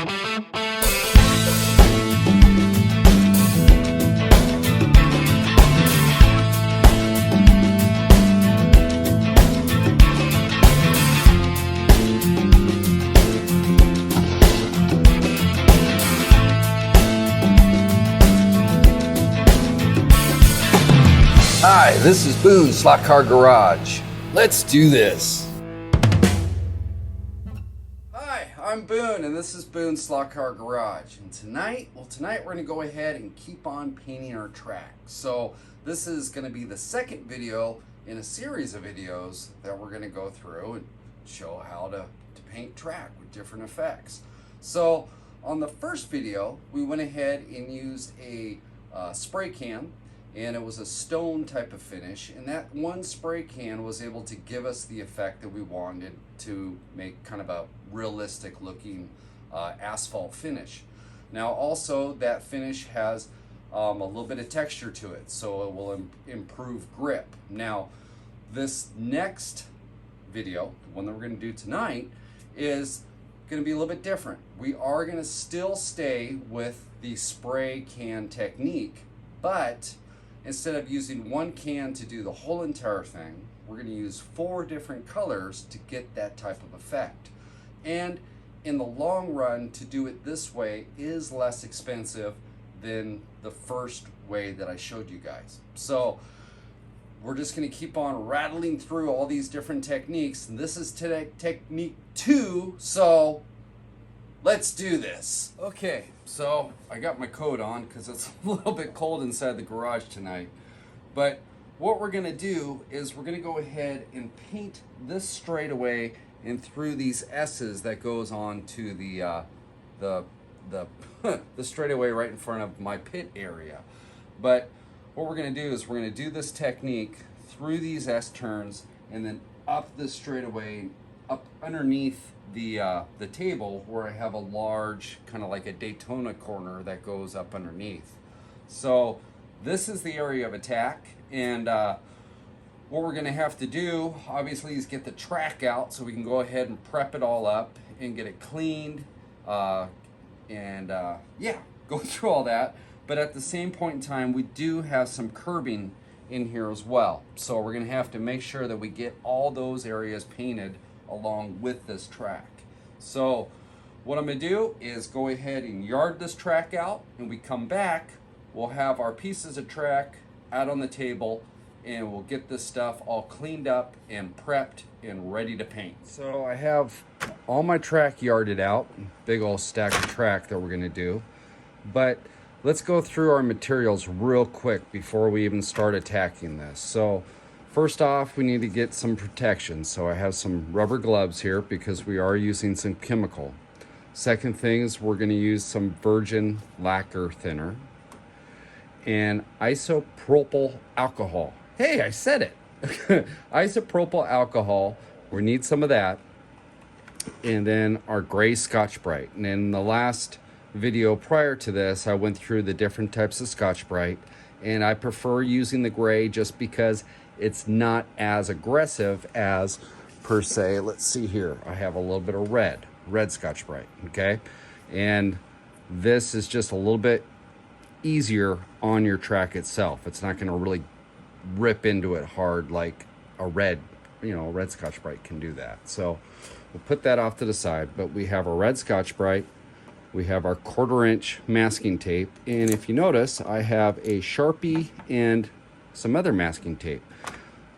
Hi, this is Boone, Slot Car Garage. Let's do this. Hi, I'm Boone, and this is Boone Slot Car Garage. And tonight we're going to go ahead and keep on painting our track. So this is going to be the second video in a series of videos that we're going to go through and show how to paint track with different effects. So on the first video, we went ahead and used a spray can, and it was a stone type of finish, and that one spray can was able to give us the effect that we wanted to make kind of a realistic looking asphalt finish. Now also that finish has a little bit of texture to it, so it will improve grip. Now this next video, the one that we're going to do tonight, is going to be a little bit different. We are going to still stay with the spray can technique, but instead of using one can to do the whole entire thing, we're going to use 4 different colors to get that type of effect. And in the long run, to do it this way is less expensive than the first way that I showed you guys. So we're just going to keep on rattling through all these different techniques, and this is technique 2, so let's do this. Okay, so I got my coat on because it's a little bit cold inside the garage tonight. But what we're going to do is we're going to go ahead and paint this straightaway and through these S's that goes on to the the straightaway right in front of my pit area. But what we're going to do is we're going to do this technique through these S turns and then up this straightaway, up underneath the table where I have a large kind of like a Daytona corner that goes up underneath. So this is the area of attack, and what we're going to have to do obviously is get the track out so we can go ahead and prep it all up and get it cleaned and yeah, go through all that. But at the same point in time, we do have some curbing in here as well, so we're going to have to make sure that we get all those areas painted along with this track. So what I'm going to do is go ahead and yard this track out, and we come back, we'll have our pieces of track out on the table, and we'll get this stuff all cleaned up and prepped and ready to paint. So I have all my track yarded out, big old stack of track that we're going to do. But let's go through our materials real quick before we even start attacking this. So first off, we need to get some protection. So I have some rubber gloves here because we are using some chemical. Second thing is we're going to use some virgin lacquer thinner and isopropyl alcohol. Hey, I said it. Isopropyl alcohol. We need some of that. And then our gray Scotch-Brite. And in the last video prior to this, I went through the different types of Scotch-Brite, and I prefer using the gray just because it's not as aggressive as, per se, let's see here, I have a little bit of red Scotch-Brite, okay? And this is just a little bit easier on your track itself. It's not gonna really rip into it hard like a red, red Scotch-Brite can do that. So we'll put that off to the side, but we have a red Scotch-Brite, we have our 1/4 inch masking tape, and if you notice, I have a Sharpie and some other masking tape.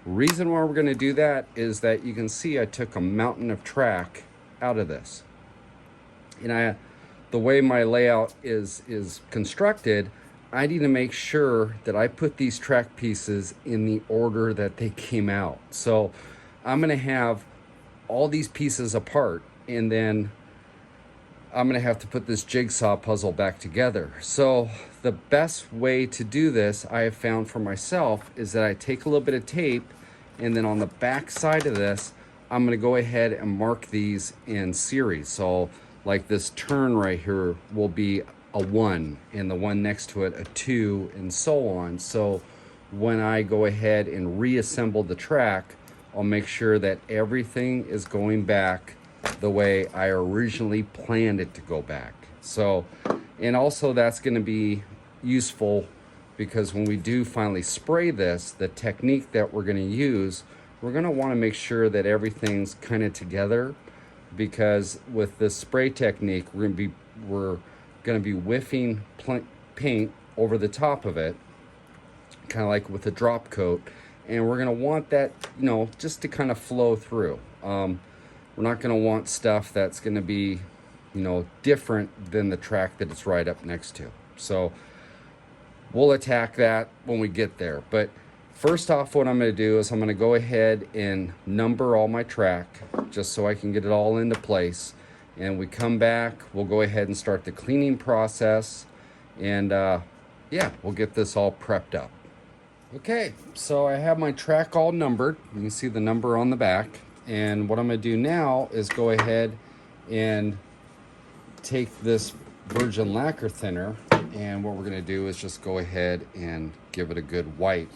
Reason why we're going to do that is that you can see I took a mountain of track out of this. And the way my layout is constructed, I need to make sure that I put these track pieces in the order that they came out. So I'm going to have all these pieces apart, and then I'm going to have to put this jigsaw puzzle back together. So the best way to do this, I have found for myself, is that I take a little bit of tape, and then on the back side of this, I'm going to go ahead and mark these in series. So like this turn right here will be a 1, and the one next to it a 2, and so on. So when I go ahead and reassemble the track, I'll make sure that everything is going back the way I originally planned it to go back. So, and also that's going to be useful because when we do finally spray this, the technique that we're going to use, we're going to want to make sure that everything's kind of together, because with the spray technique, we're going to be whiffing paint over the top of it, kind of like with a drop coat, and we're going to want that, you know, just to kind of flow through. We're not going to want stuff that's going to be, you know, different than the track that it's right up next to. So we'll attack that when we get there. But first off, what I'm going to do is I'm going to go ahead and number all my track just so I can get it all into place. And we come back, we'll go ahead and start the cleaning process. And yeah, we'll get this all prepped up. Okay, so I have my track all numbered. You can see the number on the back. And what I'm going to do now is go ahead and take this virgin lacquer thinner, and what we're going to do is just go ahead and give it a good wipe.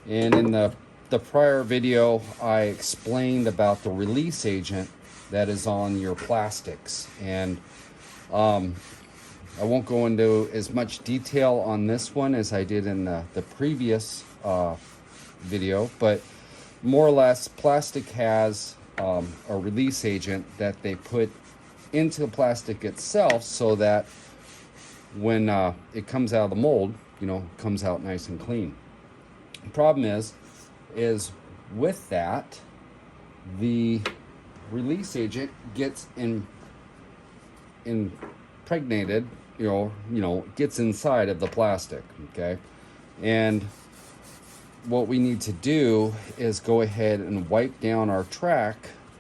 And in the prior video, I explained about the release agent that is on your plastics, and I won't go into as much detail on this one as I did in the previous video, but more or less, plastic has a release agent that they put into the plastic itself so that when it comes out of the mold, you know, it comes out nice and clean. The problem is with that, the release agent gets impregnated, you know, gets inside of the plastic, okay? And what we need to do is go ahead and wipe down our track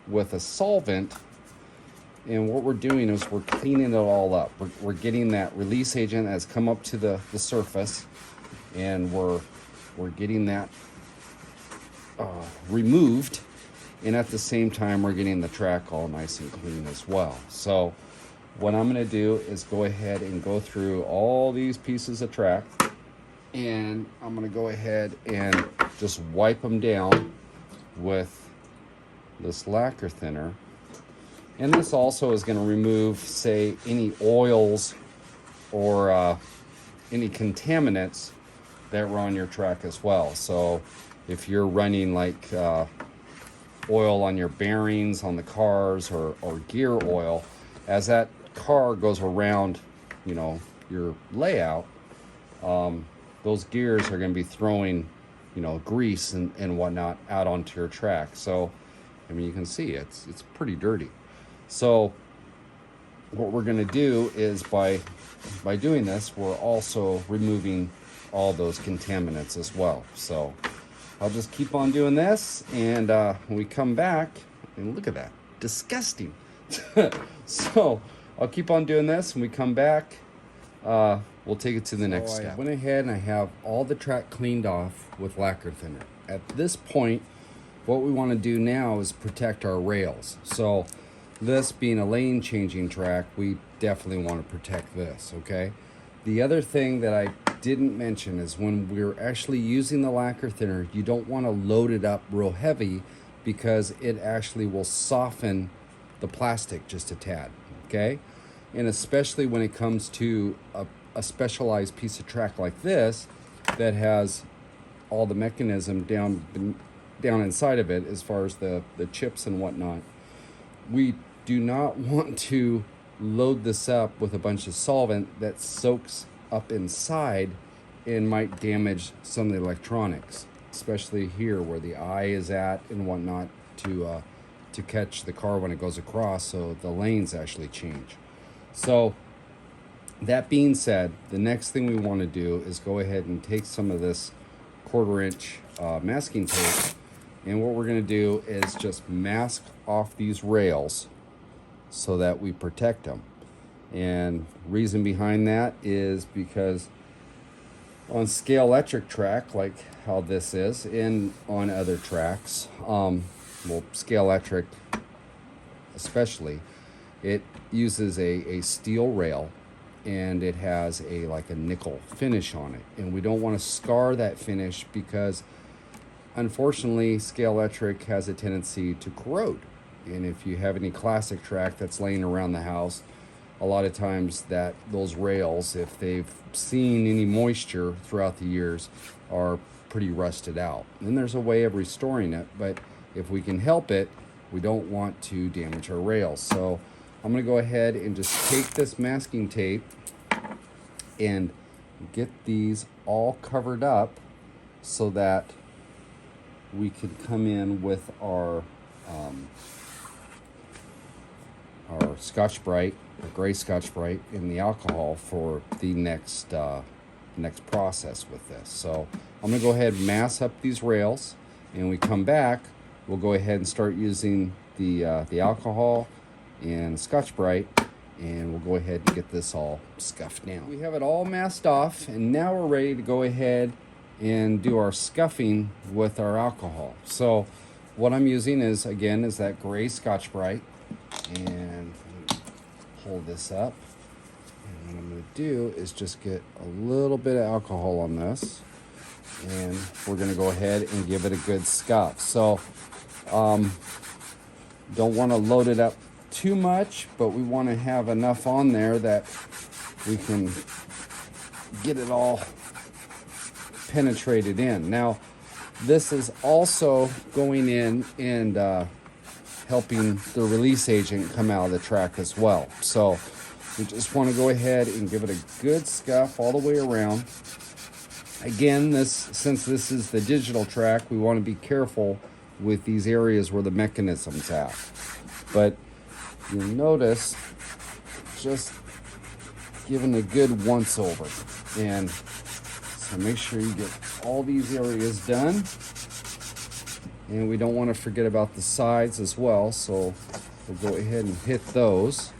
with a solvent. And what we're doing is we're cleaning it all up. We're getting that release agent that's come up to the surface, and we're getting that removed. And at the same time, we're getting the track all nice and clean as well. So what I'm going to do is go ahead and go through all these pieces of track, and I'm going to go ahead and just wipe them down with this lacquer thinner. And this also is going to remove, say, any oils or any contaminants that were on your track as well. So if you're running like oil on your bearings on the cars, or gear oil, as that car goes around, you know, your layout, those gears are going to be throwing, you know, grease and whatnot out onto your track. So, I mean, you can see it's pretty dirty. So what we're going to do is by doing this, we're also removing all those contaminants as well. So I'll just keep on doing this, and when we come back, and look at that, disgusting. So I'll keep on doing this. When we come back, we'll take it to the next step. I went ahead and I have all the track cleaned off with lacquer thinner. At this point, what we want to do now is protect our rails. So this being a lane changing track, we definitely want to protect this, okay? The other thing that I didn't mention is when we're actually using the lacquer thinner, you don't want to load it up real heavy, because it actually will soften the plastic just a tad, okay? And especially when it comes to a specialized piece of track like this that has all the mechanism down inside of it, as far as the chips and whatnot, we do not want to load this up with a bunch of solvent that soaks up inside and might damage some of the electronics, especially here where the eye is at and whatnot, to catch the car when it goes across, so the lanes actually change. So that being said, the next thing we want to do is go ahead and take some of this 1/4 inch masking tape, and what we're going to do is just mask off these rails so that we protect them. And reason behind that is because on scale electric track, like how this is, and on other tracks, well, scale electric especially, it uses a steel rail, and it has like a nickel finish on it, and we don't want to scar that finish, because unfortunately scale electric has a tendency to corrode. And if you have any classic track that's laying around the house, a lot of times that those rails, if they've seen any moisture throughout the years, are pretty rusted out. And there's a way of restoring it, but if we can help it, we don't want to damage our rails. So I'm going to go ahead and just take this masking tape and get these all covered up so that we can come in with our Scotch-Brite, or gray Scotch-Brite, in the alcohol for the next process with this. So I'm going to go ahead and mass up these rails, and when we come back, we'll go ahead and start using the alcohol and Scotch-Brite, and we'll go ahead and get this all scuffed down. We have it all masked off, and now we're ready to go ahead and do our scuffing with our alcohol. So what I'm using is that gray Scotch-Brite, and pull this up. And what I'm going to do is just get a little bit of alcohol on this, and we're going to go ahead and give it a good scuff. So don't want to load it up too much, but we want to have enough on there that we can get it all penetrated in. Now, this is also going in and helping the release agent come out of the track as well. So we just want to go ahead and give it a good scuff all the way around. Again, since this is the digital track, we want to be careful with these areas where the mechanism's at. But you'll notice just giving a good once over. And so make sure you get all these areas done. And we don't want to forget about the sides as well, so we'll go ahead and hit those.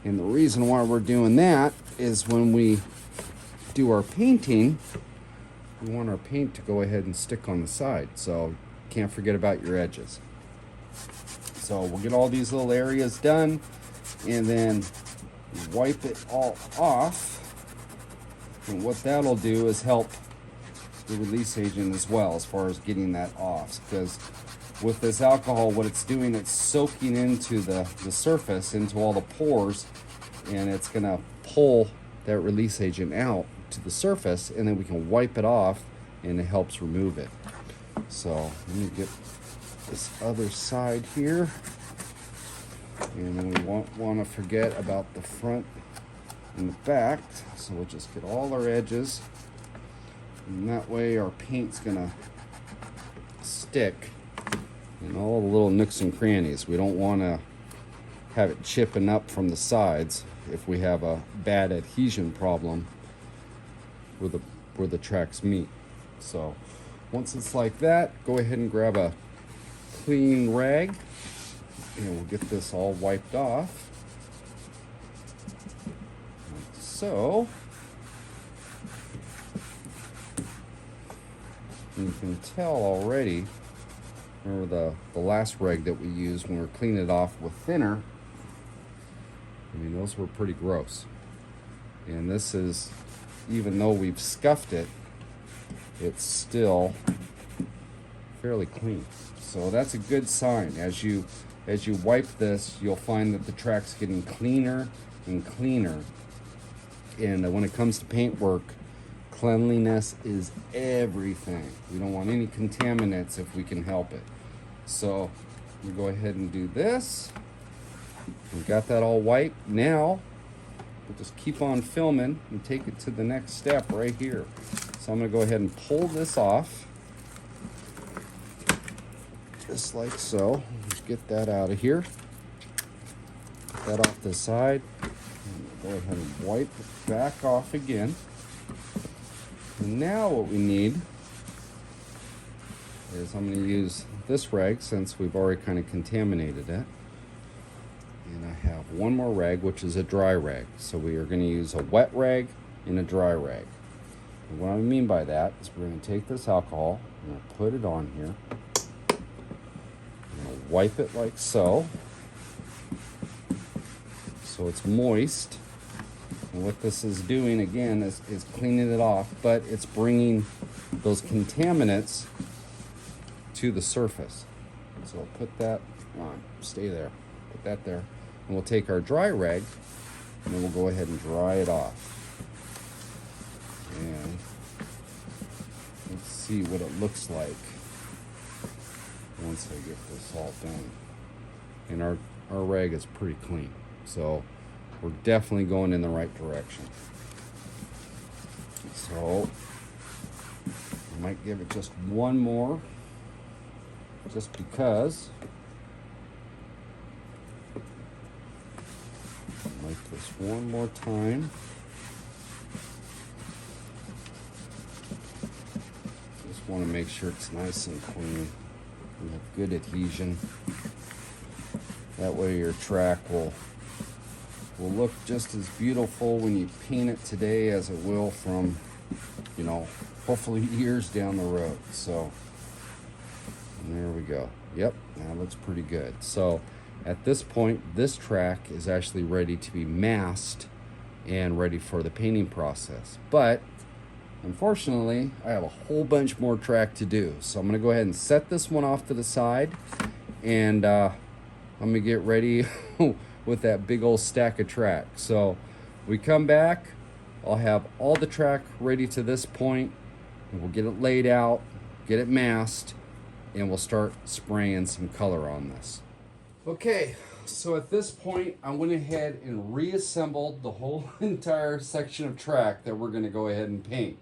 And the reason why we're doing that is when we do our painting, we want our paint to go ahead and stick on the side, so can't forget about your edges. So we'll get all these little areas done and then wipe it all off. And what that'll do is help the release agent as well, as far as getting that off, because with this alcohol, what it's doing, it's soaking into the surface, into all the pores, and it's gonna pull that release agent out to the surface, and then we can wipe it off, and it helps remove it. So let me get this other side here, and then we won't want to forget about the front and the back, so we'll just get all our edges, and that way our paint's gonna stick in all the little nooks and crannies. We don't want to have it chipping up from the sides if we have a bad adhesion problem where the tracks meet. So once it's like that, go ahead and grab a clean rag, and we'll get this all wiped off. Like so. And you can tell already, remember the last rag that we used when we were cleaning it off with thinner, I mean, those were pretty gross. And this is, even though we've scuffed it, it's still fairly clean. So that's a good sign. As you wipe this, you'll find that the track's getting cleaner and cleaner. And when it comes to paint work, cleanliness is everything. We don't want any contaminants if we can help it. So we go ahead and do this. We got that all wiped. Now we'll just keep on filming and take it to the next step right here. So I'm going to go ahead and pull this off, just like so. Just get that out of here. Get that off the side. Go ahead and wipe it back off again. And now what we need is, I'm going to use this rag since we've already kind of contaminated it. And I have one more rag, which is a dry rag. So we are going to use a wet rag and a dry rag. And what I mean by that is we're going to take this alcohol and put it on here. I'm going to wipe it like so. So it's moist. And what this is doing, again, is cleaning it off, but it's bringing those contaminants to the surface. So I'll put that Come on, stay there. Put that there. And we'll take our dry rag and then we'll go ahead and dry it off. And let's see what it looks like once I get this all done. And our rag is pretty clean. So we're definitely going in the right direction. So I might give it just one more, just because. Like this one more time. Just want to make sure it's nice and clean. We have good adhesion. That way your track will look just as beautiful when you paint it today as it will from, you know, hopefully years down the road. So there we go. Yep, that looks pretty good. So at this point, this track is actually ready to be masked and ready for the painting process. But unfortunately, I have a whole bunch more track to do. So I'm gonna go ahead and set this one off to the side, and I'm gonna get ready with that big old stack of track. So we come back, I'll have all the track ready to this point, and we'll get it laid out, get it masked, and we'll start spraying some color on this. Okay, so at this point, I went ahead and reassembled the whole entire section of track that we're gonna go ahead and paint.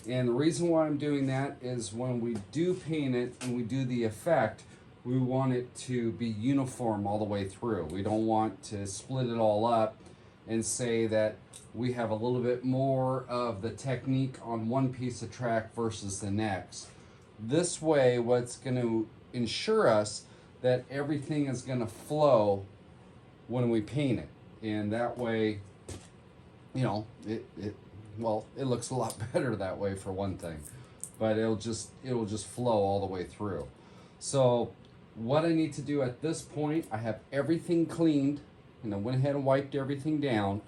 And the reason why I'm doing that is when we do paint it and we do the effect, we want it to be uniform all the way through. We don't want to split it all up and say that we have a little bit more of the technique on one piece of track versus the next. This way, what's going to ensure us that everything is going to flow when we paint it. And that way, you know, it looks a lot better that way for one thing. But it will just flow all the way through. So what I need to do at this point, I have everything cleaned, and I went ahead and wiped everything down.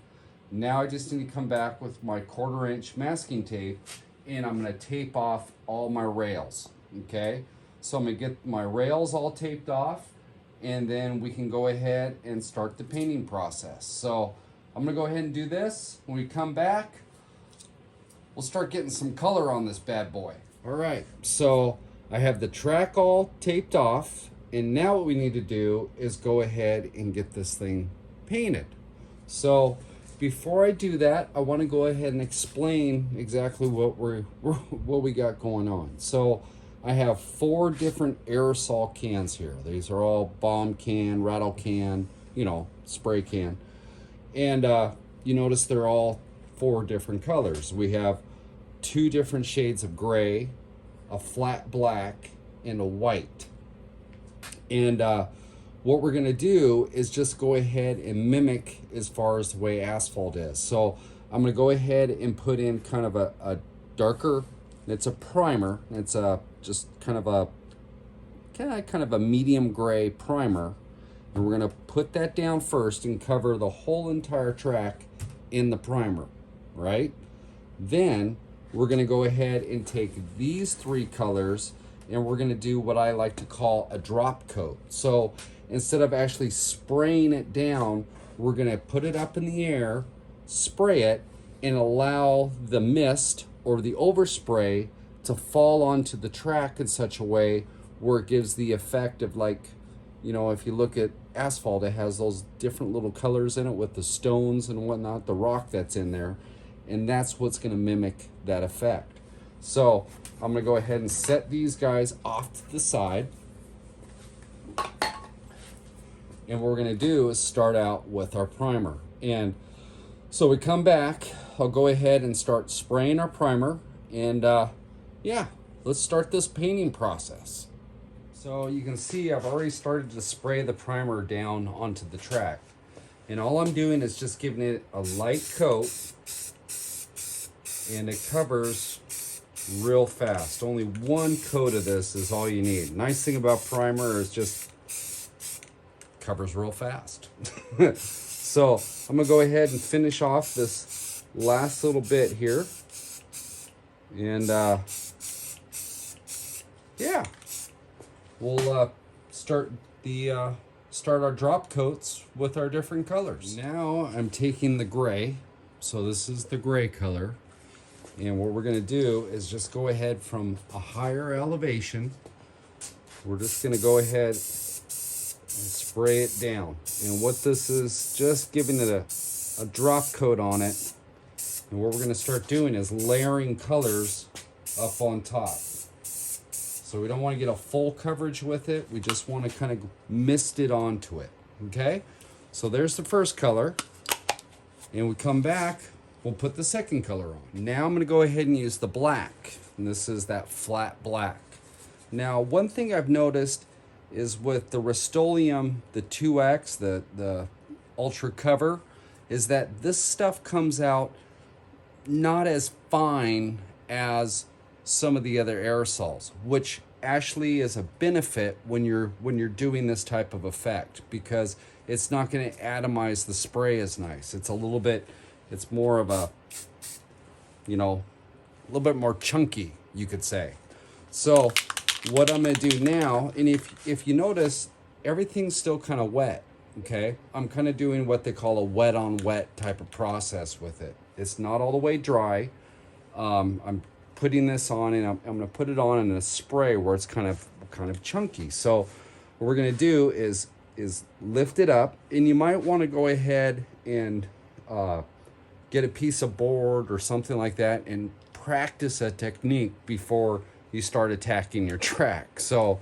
Now I just need to come back with my 1/4 inch masking tape, and I'm gonna tape off all my rails, okay? So I'm gonna get my rails all taped off, and then we can go ahead and start the painting process. So I'm gonna go ahead and do this. When we come back, we'll start getting some color on this bad boy. All right, so I have the track all taped off, and now what we need to do is go ahead and get this thing painted. So before I do that, I want to go ahead and explain exactly what we got going on. So I have 4 different aerosol cans here. These are all bomb can, rattle can, you know, spray can. And you notice they're all 4 different colors. We have 2 different shades of gray, a flat black, and a white. And what we're gonna do is just go ahead and mimic as far as the way asphalt is. So I'm gonna go ahead and put in kind of a darker, it's a primer, it's just kind of a medium gray primer. And we're gonna put that down first and cover the whole entire track in the primer, right? Then we're gonna go ahead and take these 3 colors and we're gonna do what I like to call a drop coat. So instead of actually spraying it down, we're gonna put it up in the air, spray it, and allow the mist or the overspray to fall onto the track in such a way where it gives the effect of, like, you know, if you look at asphalt, it has those different little colors in it with the stones and whatnot, the rock that's in there, and that's what's gonna mimic that effect. So I'm gonna go ahead and set these guys off to the side. And what we're gonna do is start out with our primer. And so we come back, I'll go ahead and start spraying our primer, and yeah, let's start this painting process. So you can see I've already started to spray the primer down onto the track. And all I'm doing is just giving it a light coat, and it covers real fast. Only 1 coat of this is all you need. Nice thing about primer is just covers real fast. So I'm gonna go ahead and finish off this last little bit here. And yeah, we'll start start our drop coats with our different colors. Now I'm taking the gray, so this is the gray color, and what we're going to do is just go ahead from a higher elevation. We're just going to go ahead and spray it down, and what this is, just giving it a drop coat on it. And what we're going to start doing is layering colors up on top. So we don't want to get a full coverage with it. We just want to kind of mist it onto it. Okay? So there's the first color. And we come back, we'll put the second color on. Now I'm going to go ahead and use the black. And this is that flat black. Now, one thing I've noticed is with the Rust-Oleum, the 2X, the Ultra Cover, is that this stuff comes out not as fine as some of the other aerosols, which actually is a benefit when you're doing this type of effect, because it's not going to atomize the spray as nice. It's a little bit, it's more of a, you know, a little bit more chunky, you could say. So what I'm going to do now, and if you notice, everything's still kind of wet. Okay, I'm kind of doing what they call a wet on wet type of process with it. It's not all the way dry. I'm putting this on, and I'm going to put it on in a spray where it's kind of chunky. So what we're going to do is lift it up, and you might want to go ahead and get a piece of board or something like that and practice a technique before you start attacking your track. So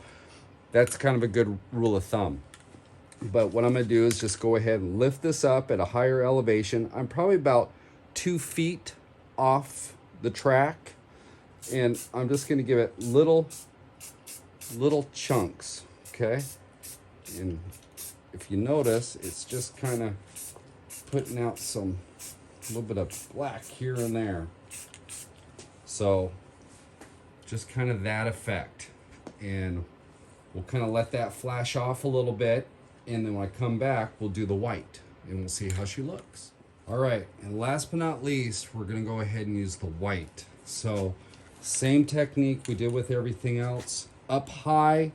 that's kind of a good rule of thumb. But what I'm going to do is just go ahead and lift this up at a higher elevation. I'm probably about 2 feet off the track, and I'm just going to give it little chunks, okay? And if you notice, it's just kind of putting out a little bit of black here and there. So just kind of that effect, and we'll kind of let that flash off a little bit. And then when I come back, we'll do the white, and we'll see how she looks. All right, and last but not least, we're gonna go ahead and use the white. So same technique we did with everything else. Up high,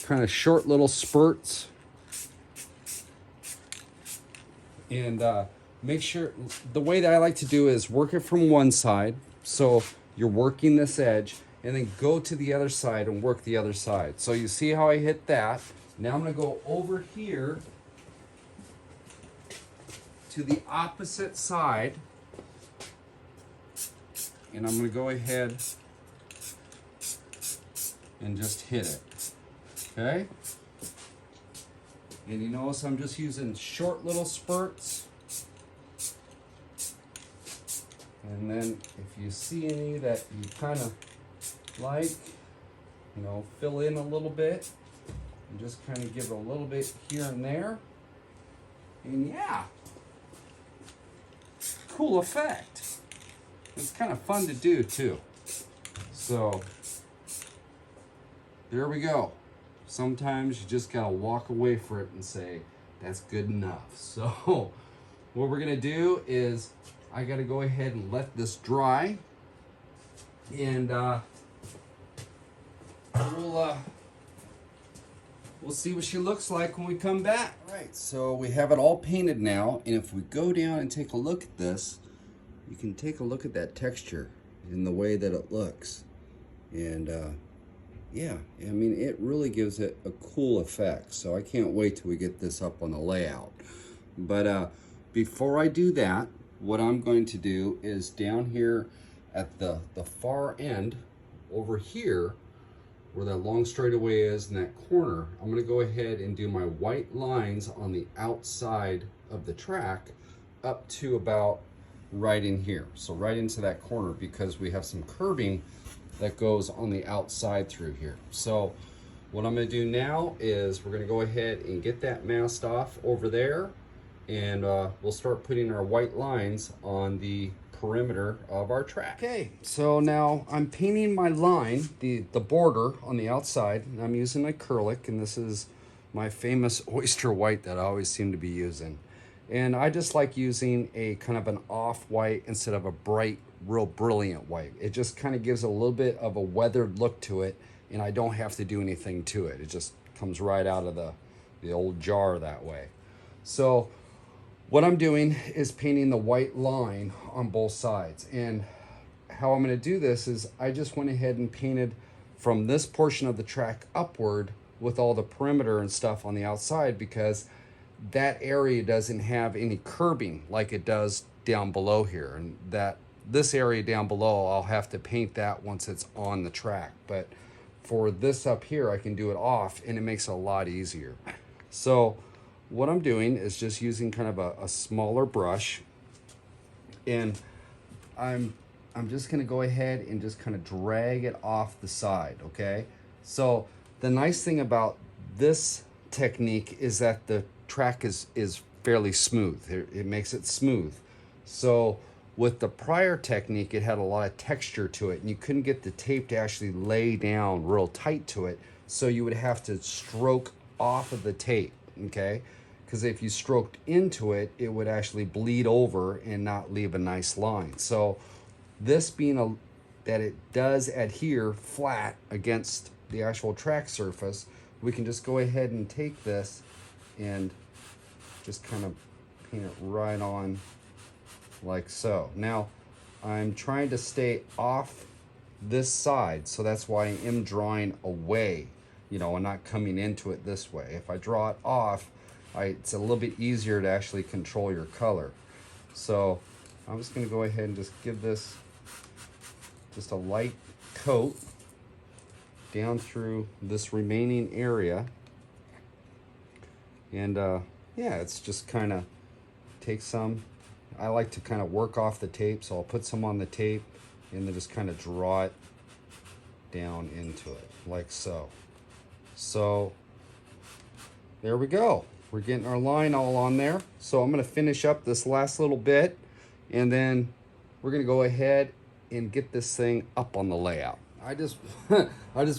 kind of short little spurts. And make sure, the way that I like to do is work it from one side. So you're working this edge, and then go to the other side and work the other side. So you see how I hit that? Now I'm going to go over here to the opposite side, and I'm going to go ahead and just hit it. Okay? And you notice I'm just using short little spurts. And then if you see any that you kind of like, you know, fill in a little bit. And just kind of give it a little bit here and there. And yeah, cool effect. It's kind of fun to do too. So there we go. Sometimes you just gotta walk away for it and say, that's good enough. So what we're gonna do is I gotta go ahead and let this dry, and we'll see what she looks like when we come back. All right, so we have it all painted now, and if we go down and take a look at this, you can take a look at that texture in the way that it looks. And yeah, I mean, it really gives it a cool effect. So I can't wait till we get this up on the layout. But before I do that, what I'm going to do is down here at the far end, over here, where that long straightaway is in that corner, I'm going to go ahead and do my white lines on the outside of the track up to about right in here. So right into that corner, because we have some curbing that goes on the outside through here. So what I'm going to do now is we're going to go ahead and get that masked off over there, and we'll start putting our white lines on the perimeter of our track. Okay, so now I'm painting my line, the border on the outside, and I'm using acrylic, and this is my famous oyster white that I always seem to be using. And I just like using a kind of an off-white instead of a bright, real brilliant white. It just kind of gives a little bit of a weathered look to it, and I don't have to do anything to it. It just comes right out of the old jar that way. So what I'm doing is painting the white line on both sides. And how I'm going to do this is I just went ahead and painted from this portion of the track upward with all the perimeter and stuff on the outside, because that area doesn't have any curbing like it does down below here. And that this area down below, I'll have to paint that once it's on the track. But for this up here, I can do it off, and it makes it a lot easier. So what I'm doing is just using kind of a smaller brush, and I'm just going to go ahead and just kind of drag it off the side, okay? So the nice thing about this technique is that the track is fairly smooth. It makes it smooth. So with the prior technique, it had a lot of texture to it, and you couldn't get the tape to actually lay down real tight to it. So you would have to stroke off of the tape, okay? Because if you stroked into it, it would actually bleed over and not leave a nice line. So this being that it does adhere flat against the actual track surface, we can just go ahead and take this and just kind of paint it right on like so. Now I'm trying to stay off this side, so that's why I am drawing away, you know, and not coming into it this way. If I draw it off, it's a little bit easier to actually control your color. So I'm just going to go ahead and just give this just a light coat down through this remaining area. And yeah, it's just kind of take some. I like to kind of work off the tape, so I'll put some on the tape and then just kind of draw it down into it like so. So there we go. We're getting our line all on there. So I'm going to finish up this last little bit, and then we're going to go ahead and get this thing up on the layout. I just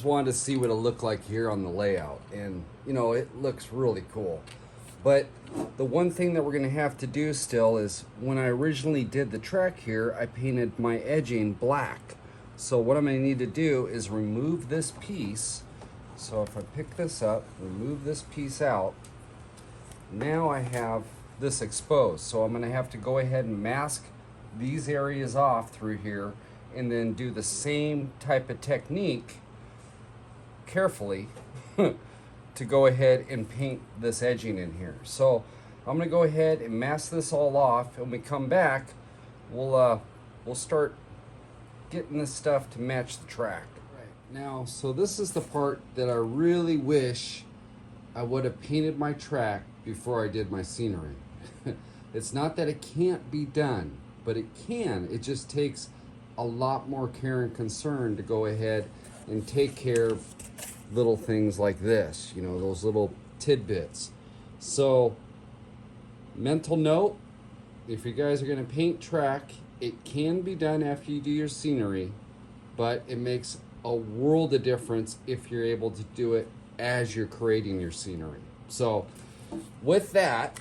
wanted to see what it looked like here on the layout, and you know, it looks really cool. But the one thing that we're going to have to do still is, when I originally did the track here, I painted my edging black. So what I'm going to need to do is remove this piece. So if I pick this up, remove this piece out, now I have this exposed. So I'm going to have to go ahead and mask these areas off through here, and then do the same type of technique carefully to go ahead and paint this edging in here. So I'm going to go ahead and mask this all off, and when we come back, we'll start getting this stuff to match the track. Right now, so this is the part that I really wish I would have painted my track before I did my scenery. It's not that it can't be done, but it can. It just takes a lot more care and concern to go ahead and take care of little things like this, you know, those little tidbits. So mental note, if you guys are going to paint track, it can be done after you do your scenery, but it makes a world of difference if you're able to do it as you're creating your scenery. So with that,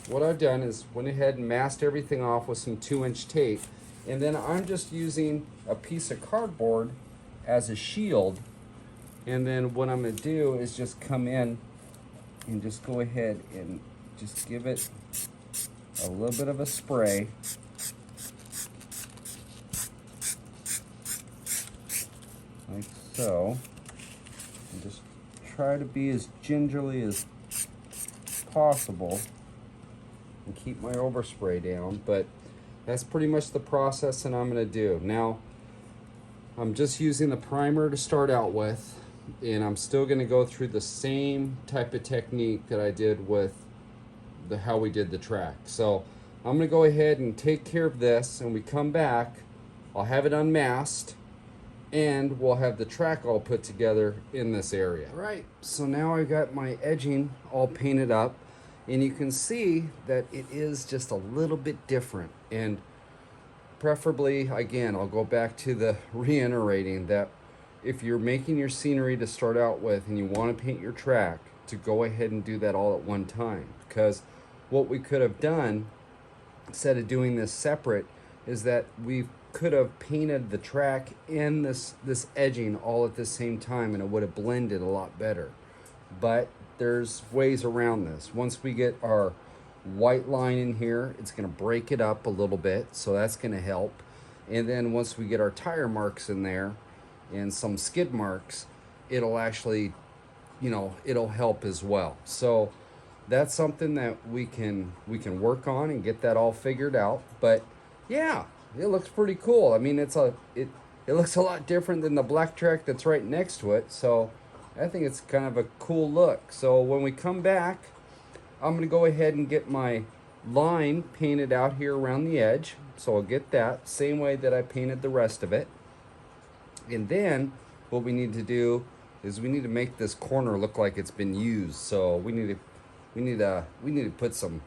what I've done is went ahead and masked everything off with some 2-inch tape, and then I'm just using a piece of cardboard as a shield. And then what I'm going to do is just come in and just go ahead and just give it a little bit of a spray. Like so. And just try to be as gingerly as possible and keep my overspray down. But that's pretty much the process that I'm going to do. Now, I'm just using the primer to start out with, and I'm still going to go through the same type of technique that I did with how we did the track. So I'm going to go ahead and take care of this, and we come back, I'll have it unmasked, and we'll have the track all put together in this area. All right, so now I've got my edging all painted up, and you can see that it is just a little bit different. And preferably, again, I'll go back to the reiterating that if you're making your scenery to start out with and you want to paint your track, to go ahead and do that all at one time. Because what we could have done, instead of doing this separate, is that we could have painted the track and this edging all at the same time, and it would have blended a lot better. but there's ways around this. Once we get our white line in here, it's going to break it up a little bit, so that's going to help. And then once we get our tire marks in there and some skid marks, it'll actually, it'll help as well. So that's something that we can work on and get that all figured out. But yeah, it looks pretty cool. I mean, it looks a lot different than the black track that's right next to it. So I think it's kind of a cool look. So when we come back, I'm going to go ahead and get my line painted out here around the edge. So I'll get that same way that I painted the rest of it. And then what we need to do is we need to make this corner look like it's been used. So we need to put some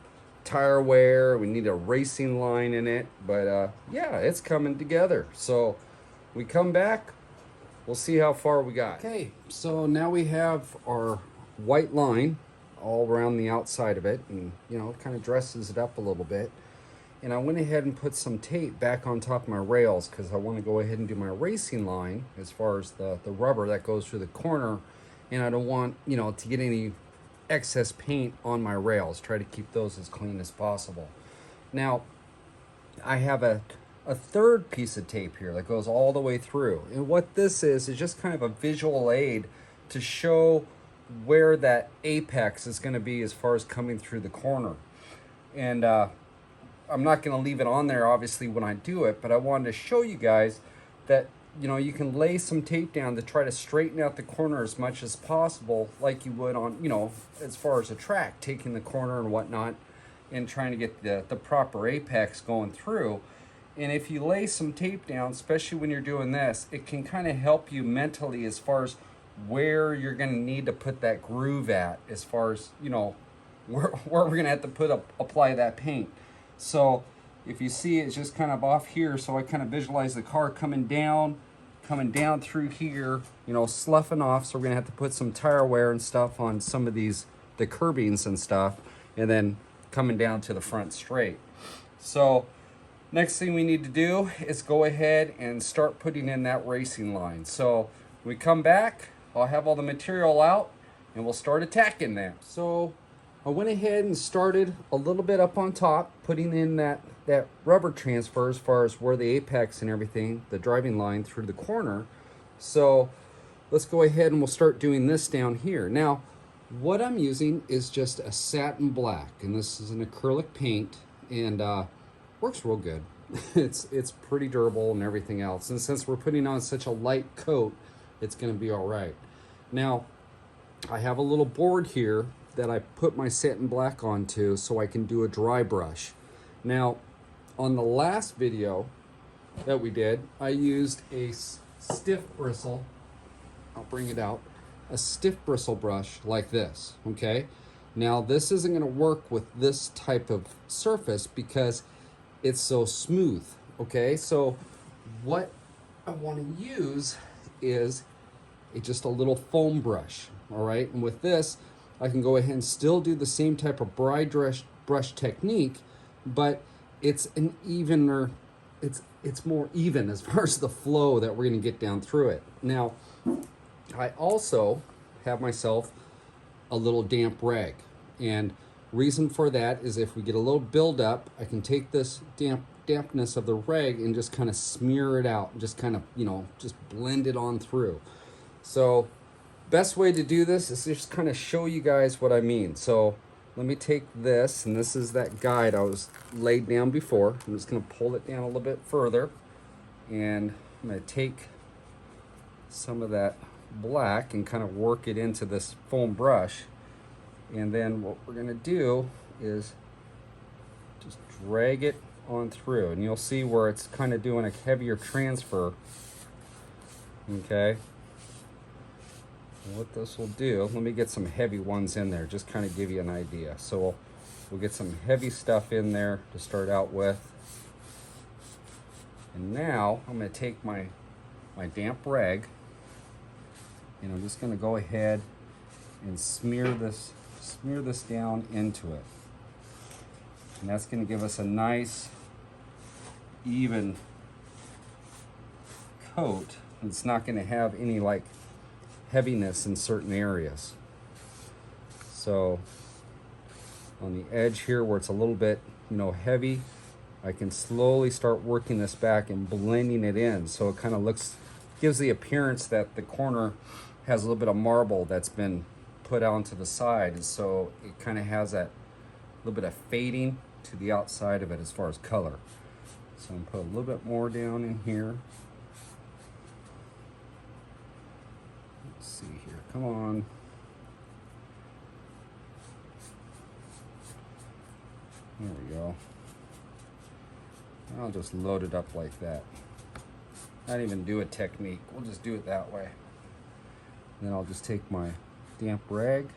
tire wear. We need a racing line in it. But yeah, it's coming together. So we come back, we'll see how far we got. Okay, so now we have our white line all around the outside of it, and it kind of dresses it up a little bit. And I went ahead and put some tape back on top of my rails because I want to go ahead and do my racing line as far as the rubber that goes through the corner, and I don't want to get any excess paint on my rails. Try to keep those as clean as possible. Now I have a third piece of tape here that goes all the way through, and what this is just kind of a visual aid to show where that apex is going to be as far as coming through the corner. And I'm not going to leave it on there obviously when I do it, but I wanted to show you guys that you can lay some tape down to try to straighten out the corner as much as possible, like you would on as far as a track, taking the corner and whatnot and trying to get the proper apex going through. And if you lay some tape down, especially when you're doing this, it can kind of help you mentally as far as where you're going to need to put that groove at, as far as where we're going to have to apply that paint. So if you see, it's just kind of off here, so I kind of visualize the car coming down through here, sloughing off. So we're going to have to put some tire wear and stuff on some of the curbings and stuff, and then coming down to the front straight. So next thing we need to do is go ahead and start putting in that racing line. So when we come back, I'll have all the material out and we'll start attacking that. So I went ahead and started a little bit up on top, putting in that rubber transfer as far as where the apex and everything, the driving line through the corner. So let's go ahead and we'll start doing this down here. Now, what I'm using is just a satin black, and this is an acrylic paint, and works real good. It's pretty durable and everything else. And since we're putting on such a light coat, it's going to be all right. Now, I have a little board here that I put my satin black onto so I can do a dry brush. Now, on the last video that we did, I used a stiff bristle. I'll bring it out. A stiff bristle brush like this, okay? Now, this isn't going to work with this type of surface because it's so smooth, okay? So what I want to use is just a little foam brush, all right? And with this, I can go ahead and still do the same type of bride brush technique, but it's an evener, it's more even as far as the flow that we're going to get down through it. Now, I also have myself a little damp rag, and reason for that is if we get a little buildup, I can take this dampness of the rag and just kind of smear it out, and just kind of just blend it on through. So best way to do this is just kind of show you guys what I mean. So let me take this, and this is that guide I was laid down before. I'm just going to pull it down a little bit further, and I'm going to take some of that black and kind of work it into this foam brush. And then what we're going to do is just drag it on through, and you'll see where it's kind of doing a heavier transfer. Okay, what this will do, let me get some heavy ones in there, just kind of give you an idea. So we'll get some heavy stuff in there to start out with. And now I'm going to take my damp rag, and I'm just going to go ahead and smear this down into it. And that's going to give us a nice even coat. It's not going to have any like heaviness in certain areas. So on the edge here where it's a little bit, heavy, I can slowly start working this back and blending it in. So it kind of gives the appearance that the corner has a little bit of marble that's been put onto the side. And so it kind of has that little bit of fading to the outside of it as far as color. So I'm gonna put a little bit more down in here. Let's see here, come on. There we go. I'll just load it up like that. Not even do a technique, we'll just do it that way. And then I'll just take my damp rag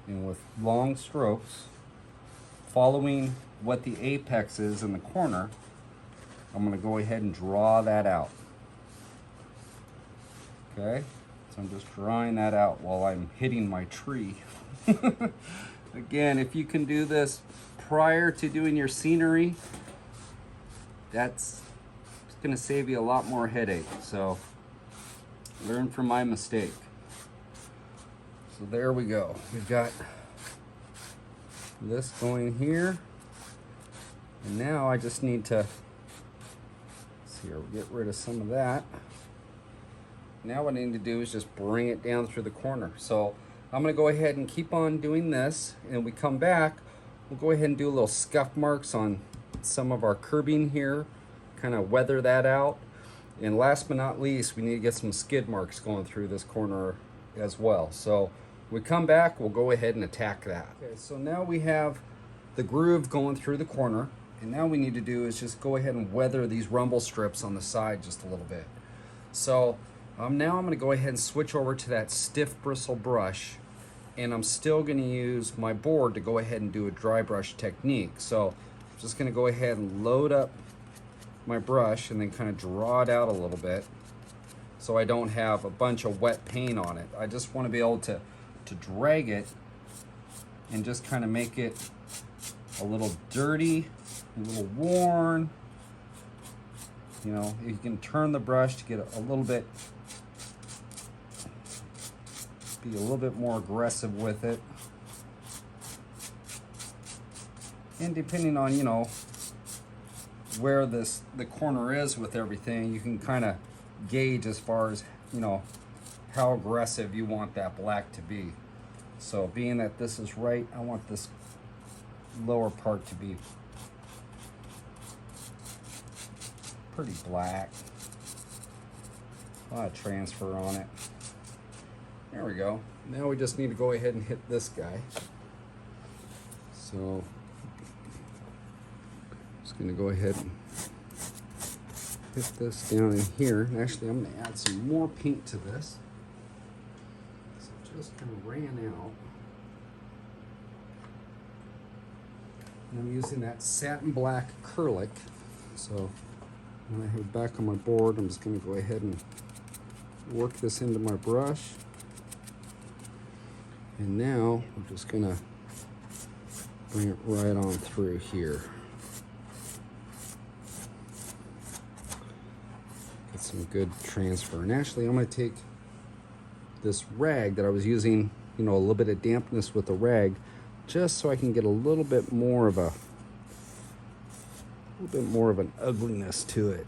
and with long strokes, following what the apex is in the corner, I'm going to go ahead and draw that out. Okay, so I'm just drawing that out while I'm hitting my tree. Again, if you can do this prior to doing your scenery, that's going to save you a lot more headache. So learn from my mistake. So there we go. We've got this going here. And now I just need to, get rid of some of that. Now what I need to do is just bring it down through the corner. So I'm gonna go ahead and keep on doing this, and we come back, we'll go ahead and do a little scuff marks on some of our curbing here, kind of weather that out. And last but not least, we need to get some skid marks going through this corner as well. So when we come back, we'll go ahead and attack that. Okay, so now we have the groove going through the corner, and now we need to do is just go ahead and weather these rumble strips on the side just a little bit. So now I'm gonna go ahead and switch over to that stiff bristle brush, and I'm still gonna use my board to go ahead and do a dry brush technique. So I'm just gonna go ahead and load up my brush and then kind of draw it out a little bit so I don't have a bunch of wet paint on it. I just want to be able to drag it and just kind of make it a little dirty, a little worn. You can turn the brush to get a little bit, be a little bit more aggressive with it. And depending on, where the corner is with everything, you can kind of gauge as far as, how aggressive you want that black to be. So being that this is right, I want this lower part to be pretty black. A lot of transfer on it. There we go. Now we just need to go ahead and hit this guy. So just gonna go ahead and hit this down in here. Actually, I'm gonna add some more paint to this. So it just kind of ran out. And I'm using that satin black acrylic. So when I head back on my board, I'm just gonna go ahead and work this into my brush. And now I'm just gonna bring it right on through here. Get some good transfer. And actually, I'm gonna take this rag that I was using, a little bit of dampness with the rag, just so I can get a little bit more of an ugliness to it.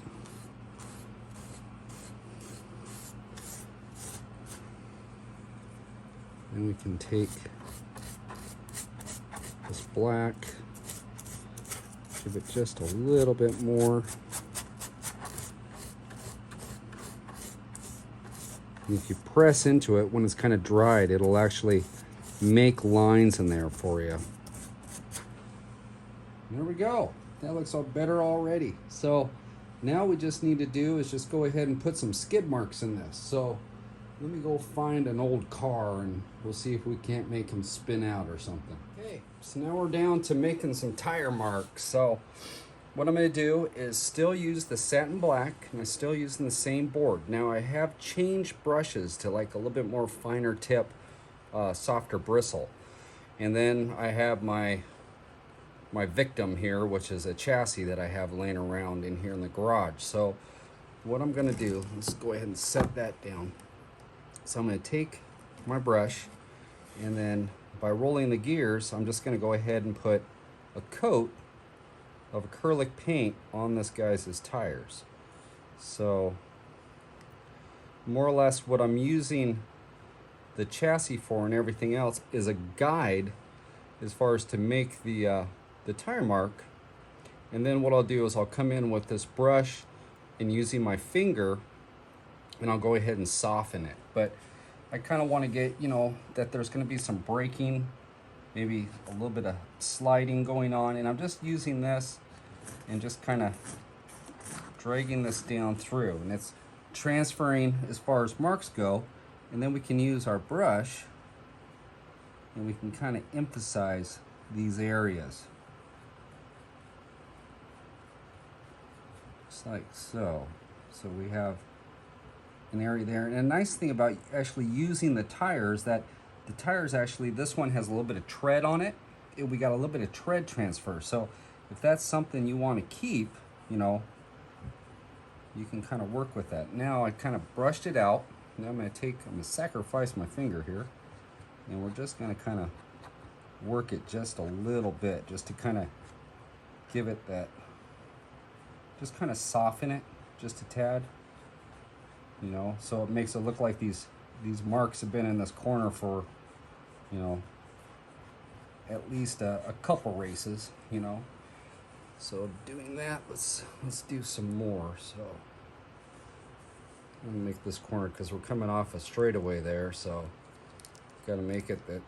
Then we can take this black, give it just a little bit more. And if you press into it when it's kind of dried, it'll actually make lines in there for you. There we go. That looks all better already. So now we just need to do is just go ahead and put some skid marks in this. So let me go find an old car and we'll see if we can't make him spin out or something. Okay, so now we're down to making some tire marks. So what I'm going to do is still use the satin black, and I'm still using the same board. Now I have changed brushes to like a little bit more finer tip, softer bristle. And then I have my victim here, which is a chassis that I have laying around in here in the garage. So what I'm going to do, let's go ahead and set that down. So I'm going to take my brush And then by rolling the gears, I'm just going to go ahead and put a coat of acrylic paint on this guy's tires. So more or less what I'm using the chassis for and everything else is a guide as far as to make the tire mark. And then what I'll do is I'll come in with this brush and using my finger, and I'll go ahead and soften it. But I kind of want to get, you know, that there's going to be some braking, maybe a little bit of sliding going on, and I'm just using this and just kind of dragging this down through, and it's transferring as far as marks go. And then we can use our brush and we can kind of emphasize these areas, just like so. So we have an area there. And a nice thing about actually using the tires, that the tires actually, this one has a little bit of tread on it. We got a little bit of tread transfer. So if that's something you want to keep, you know, you can kind of work with that. Now I kind of brushed it out. Now I'm going to sacrifice my finger here, and we're just going to kind of work it just a little bit, just to kind of give it that, just kind of soften it just a tad, you know, so it makes it look like these marks have been in this corner for, you know, at least a couple races, you know. So doing that, let's do some more. So I'm gonna make this corner because we're coming off a straightaway there, so got to make it that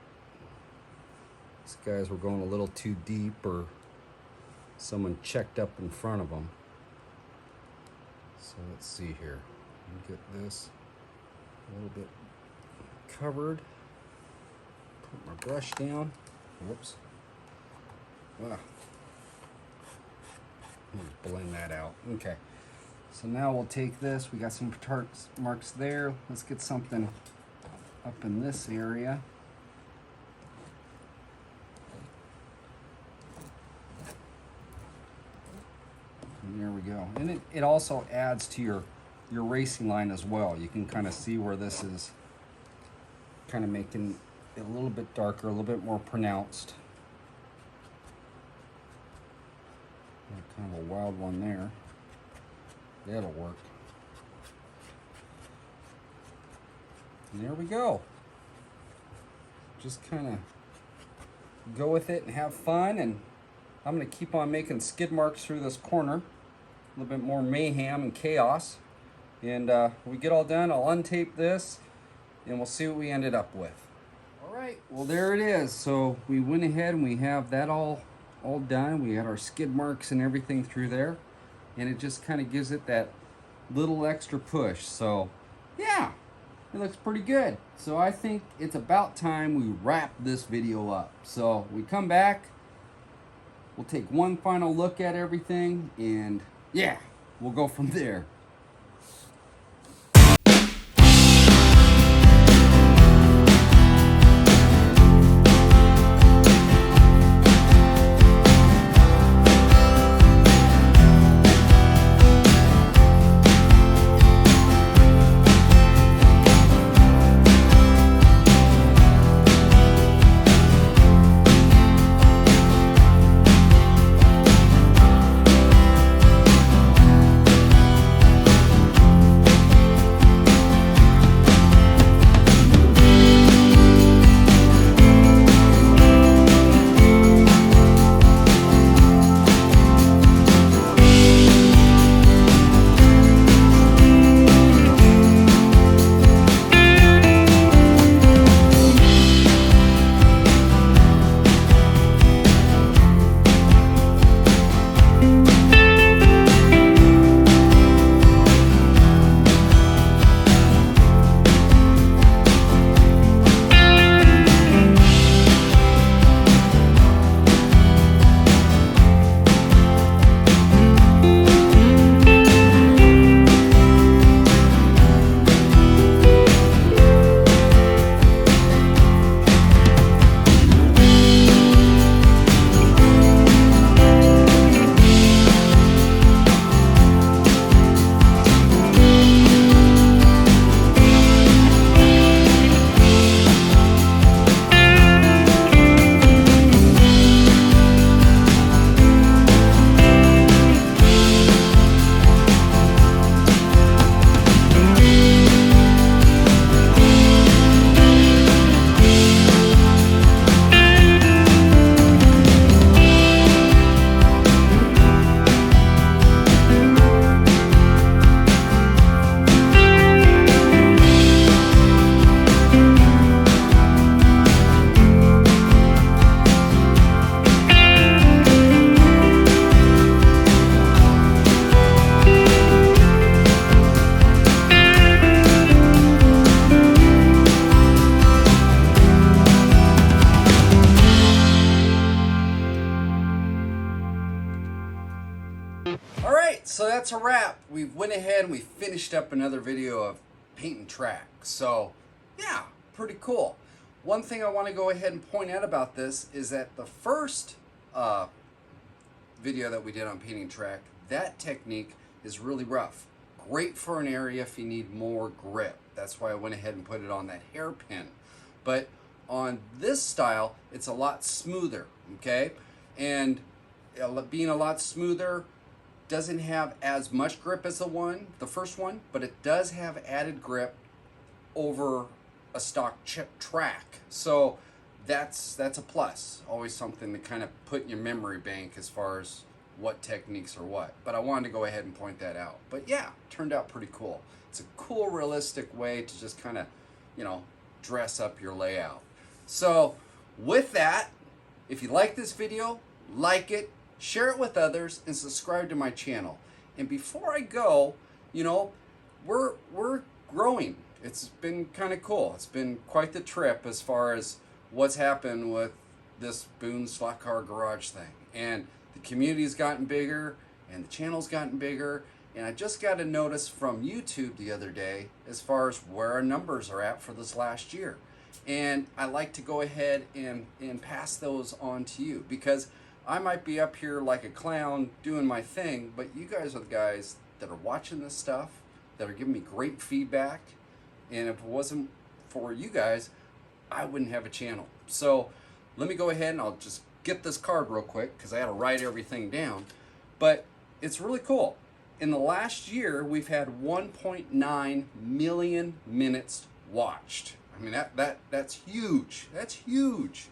these guys were going a little too deep, or someone checked up in front of them. So let's see here. Get this a little bit covered. Put my brush down. Whoops. Ah. Just blend that out. Okay. So now we'll take this. We got some marks there. Let's get something up in this area. And there we go. And it also adds to your racing line as well. You can kind of see where this is kind of making it a little bit darker, a little bit more pronounced. Kind of a wild one there. That'll work. And there we go. Just kind of go with it and have fun. And I'm going to keep on making skid marks through this corner. A little bit more mayhem and chaos. And when we get all done, I'll untape this and we'll see what we ended up with. All right, well there it is. So we went ahead and we have that all done. We had our skid marks and everything through there. And it just kind of gives it that little extra push. So yeah, it looks pretty good. So I think it's about time we wrap this video up. So we come back, we'll take one final look at everything, and yeah, we'll go from there. All right, so that's a wrap. We went ahead and we finished up another video of paint and track. So yeah, pretty cool. One thing I want to go ahead and point out about this is that the first video that we did on painting track, that technique is really rough. Great for an area if you need more grip. That's why I went ahead and put it on that hairpin. But on this style, it's a lot smoother, okay? And being a lot smoother, doesn't have as much grip as the first one, but it does have added grip over a stock track. So that's a plus. Always something to kind of put in your memory bank as far as what techniques are what. But I wanted to go ahead and point that out. But yeah, turned out pretty cool. It's a cool, realistic way to just kind of, you know, dress up your layout. So with that, if you like this video, like it, share it with others, and subscribe to my channel. And before I go, you know, we're growing. It's been kind of cool. It's been quite the trip as far as what's happened with this Boone Slot Car Garage thing. And the community's gotten bigger, and the channel's gotten bigger. And I just got a notice from YouTube the other day as far as where our numbers are at for this last year. And I like to go ahead and pass those on to you, because I might be up here like a clown doing my thing, but you guys are the guys that are watching this stuff, that are giving me great feedback. And if it wasn't for you guys, I wouldn't have a channel. So let me go ahead and I'll just get this card real quick, because I had to write everything down. But it's really cool. In the last year, we've had 1.9 million minutes watched. I mean, that's huge. That's huge.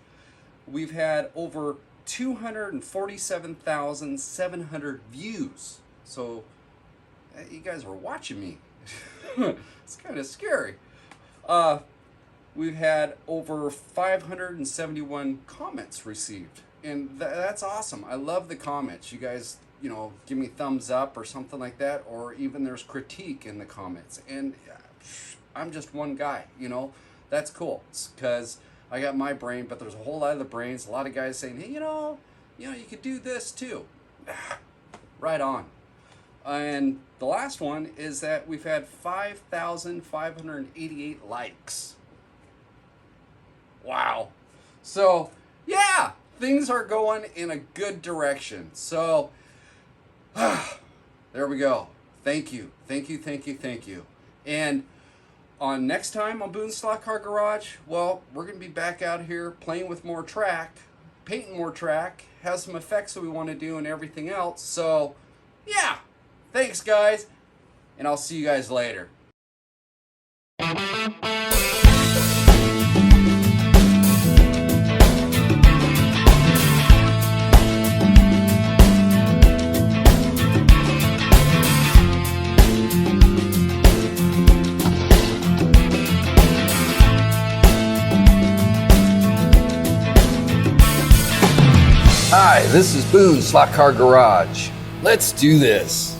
We've had over 247,700 views. So you guys are watching me. It's kind of scary. We've had over 571 comments received, and that's awesome. I love the comments. You guys, you know, give me thumbs up or something like that, or even there's critique in the comments. And I'm just one guy, you know. That's cool, because I got my brain, but there's a whole lot of the brains. A lot of guys saying, hey, you know, you could do this too. Right on. And the last one is that we've had 5,588 likes. Wow. So yeah, things are going in a good direction. So there we go. Thank you. Thank you, thank you, thank you. And on next time on Boone Slot Car Garage, well, we're going to be back out here playing with more track, painting more track, have some effects that we want to do and everything else. So, yeah, thanks, guys, and I'll see you guys later. Hi, this is Boone Slot Car Garage. Let's do this.